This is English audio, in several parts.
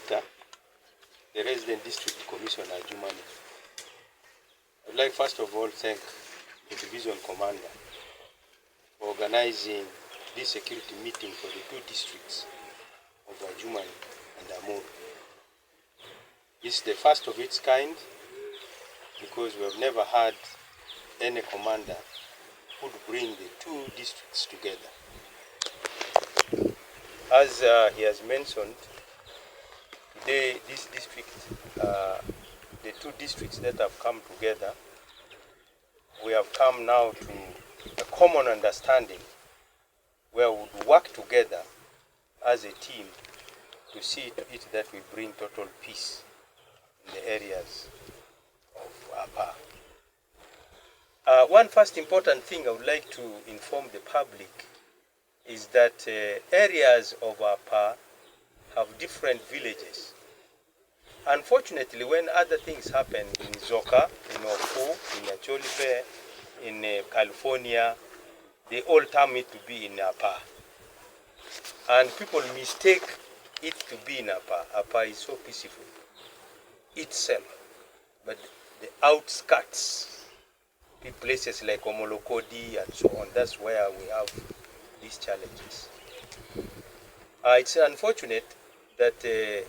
Director, the Resident District Commissioner Adjumani. I'd like first of all thank the Division Commander for organizing this security meeting for the two districts of Adjumani and Amur. This is the first of its kind because we have never had any commander who would bring the two districts together. As he has mentioned, today this district, the two districts that have come together, we have come now to a common understanding where we would work together as a team to see to it that we bring total peace in the areas of Apaa. One first important thing I would like to inform the public is that areas of Apaa have different villages. Unfortunately, when other things happen in Zoka, in Ofu, in Acholibe, in California, they all term it to be in Apaa. And people mistake it to be in Apaa. Apaa is so peaceful itself. But the outskirts, places like Omolokodi and so on, that's where we have these challenges. It's unfortunate that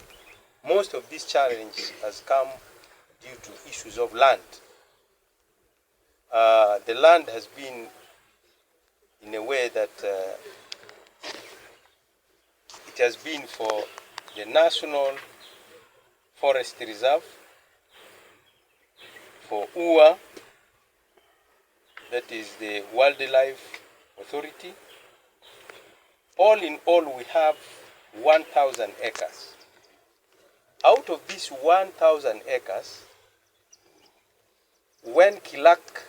most of this challenge has come due to issues of land. The land has been in a way that it has been for the National Forest Reserve, for UA, that is the Wildlife Authority. All in all, we have 1,000 acres. Out of these 1,000 acres, when Kilak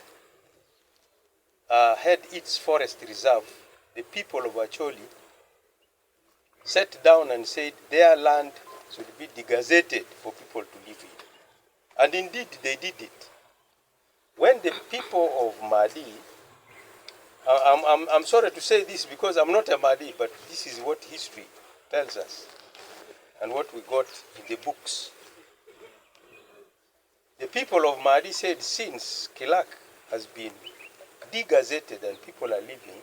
had its forest reserve, the people of Acholi sat down and said their land should be degazetted for people to live in. And indeed, they did it. When the people of Mahdi, I'm sorry to say this because I'm not a Mahdi, but this is what history tells us and what we got in the books. The people of Mahdi said since Kilak has been degazetted and people are living,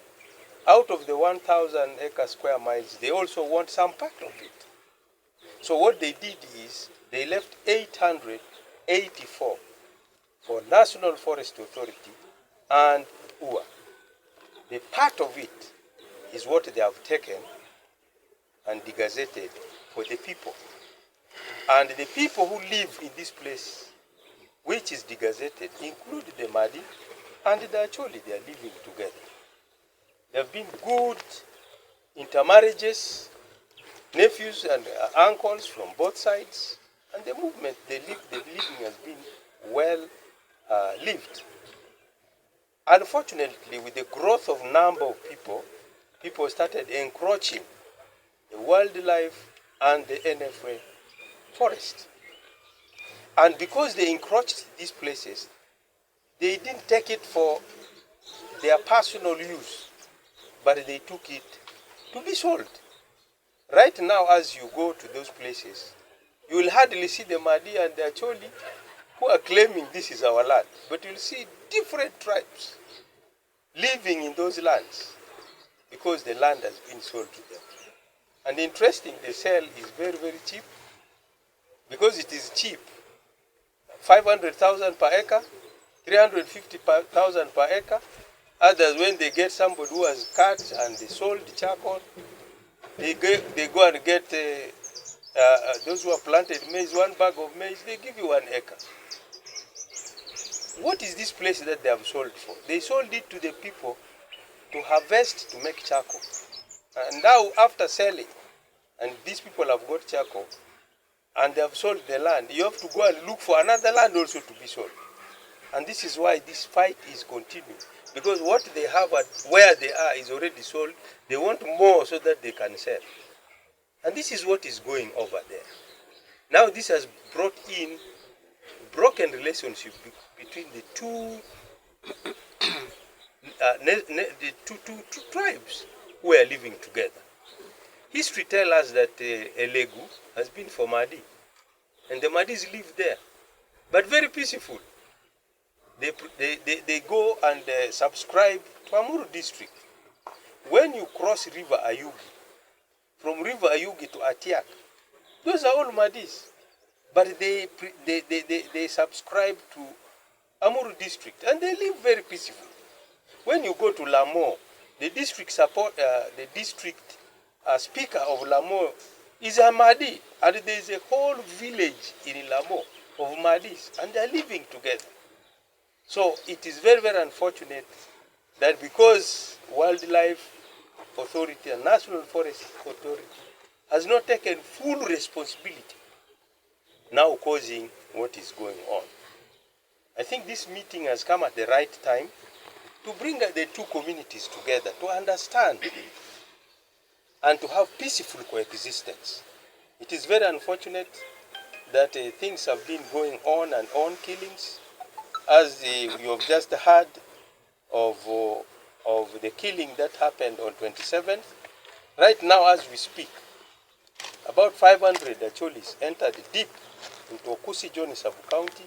out of the 1,000 acre square miles, they also want some part of it. So what they did is they left 884 for National Forest Authority and UA. The part of it is what they have taken and degazetted for the people. And the people who live in this place, which is degazetted, include the Mahdi and the Acholi. They are living together. There have been good intermarriages, nephews and uncles from both sides, and the movement, the living has been well lived. Unfortunately, with the growth of number of people, people started encroaching the wildlife and the NFA forest. And because they encroached these places, they didn't take it for their personal use, but they took it to be sold. Right now, as you go to those places, you will hardly see the Mahdi and the Acholi who are claiming this is our land, but you'll see different tribes living in those lands because the land has been sold to them. And interesting, the sale is very, very cheap. Because it is cheap, 500,000 per acre, 350,000 per acre. Others, when they get somebody who has cut and they sold the charcoal, they go and get those who have planted maize, 1 bag of maize, they give you 1 acre. What is this place that they have sold for? They sold it to the people to harvest, to make charcoal. And now, after selling, and these people have got charcoal, and they have sold the land, you have to go and look for another land also to be sold. And this is why this fight is continuing. Because what they have at where they are is already sold. They want more so that they can sell. And this is what is going over there. Now this has brought in broken relationship between the two tribes who are living together. History tells us that Elegu has been for Madi, and the Madis live there, but very peaceful. They go and subscribe to Amuru district. When you cross River Ayugi, from River Ayugi to Atiak, those are all Madis, but they subscribe to Amuru district, and they live very peaceful. When you go to Lamo, the district speaker of Lamo is a Madi, and there is a whole village in Lamo of Madis, and they are living together. So it is very, very unfortunate that because Wildlife Authority and National Forest Authority has not taken full responsibility, now causing what is going on. I think this meeting has come at the right time to bring the two communities together, to understand and to have peaceful coexistence. It is very unfortunate that things have been going on and on, killings, as you have just heard of the killing that happened on 27th. Right now, as we speak, about 500 Acholis entered deep into Okusi Joni sub-county.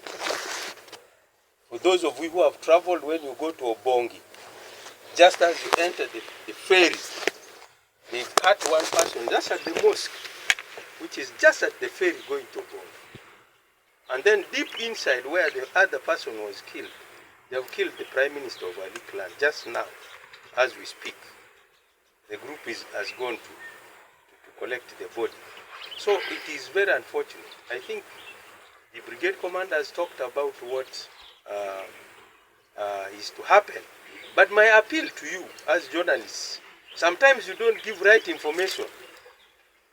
For those of you who have traveled, when you go to Obongi, just as you enter the ferry, they cut one person just at the mosque, which is just at the ferry going to Obongi. And then deep inside where the other person was killed, they have killed the Prime Minister of Ali clan just now, as we speak. The group has gone to collect the body. So it is very unfortunate. I think the brigade commander has talked about what is to happen. But my appeal to you as journalists, sometimes you don't give right information.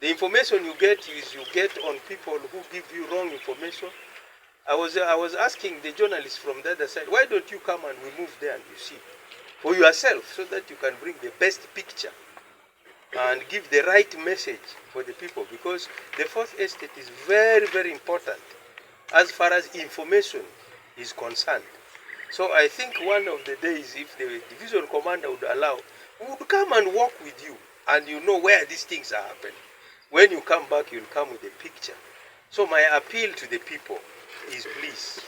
The information you get is you get on people who give you wrong information. I was asking the journalists from the other side, why don't you come and we move there and you see for yourself, so that you can bring the best picture and give the right message for the people, because the fourth estate is very, very important as far as information is concerned. So I think one of the days, if the division commander would allow, we would come and walk with you, and you know where these things are happening. When you come back, you'll come with a picture. So my appeal to the people is, please,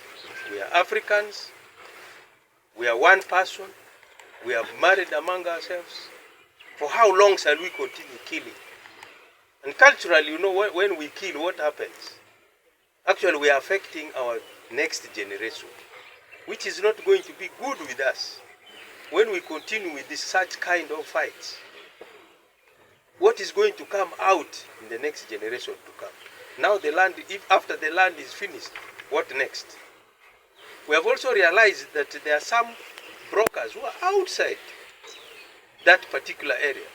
we are Africans, we are one person, we have married among ourselves. For how long shall we continue killing? And culturally, you know, when we kill, what happens? Actually, we are affecting our next generation, which is not going to be good with us. When we continue with such kind of fights, what is going to come out in the next generation to come? Now the land, if after the land is finished, what next? We have also realized that there are some brokers who are outside that particular area.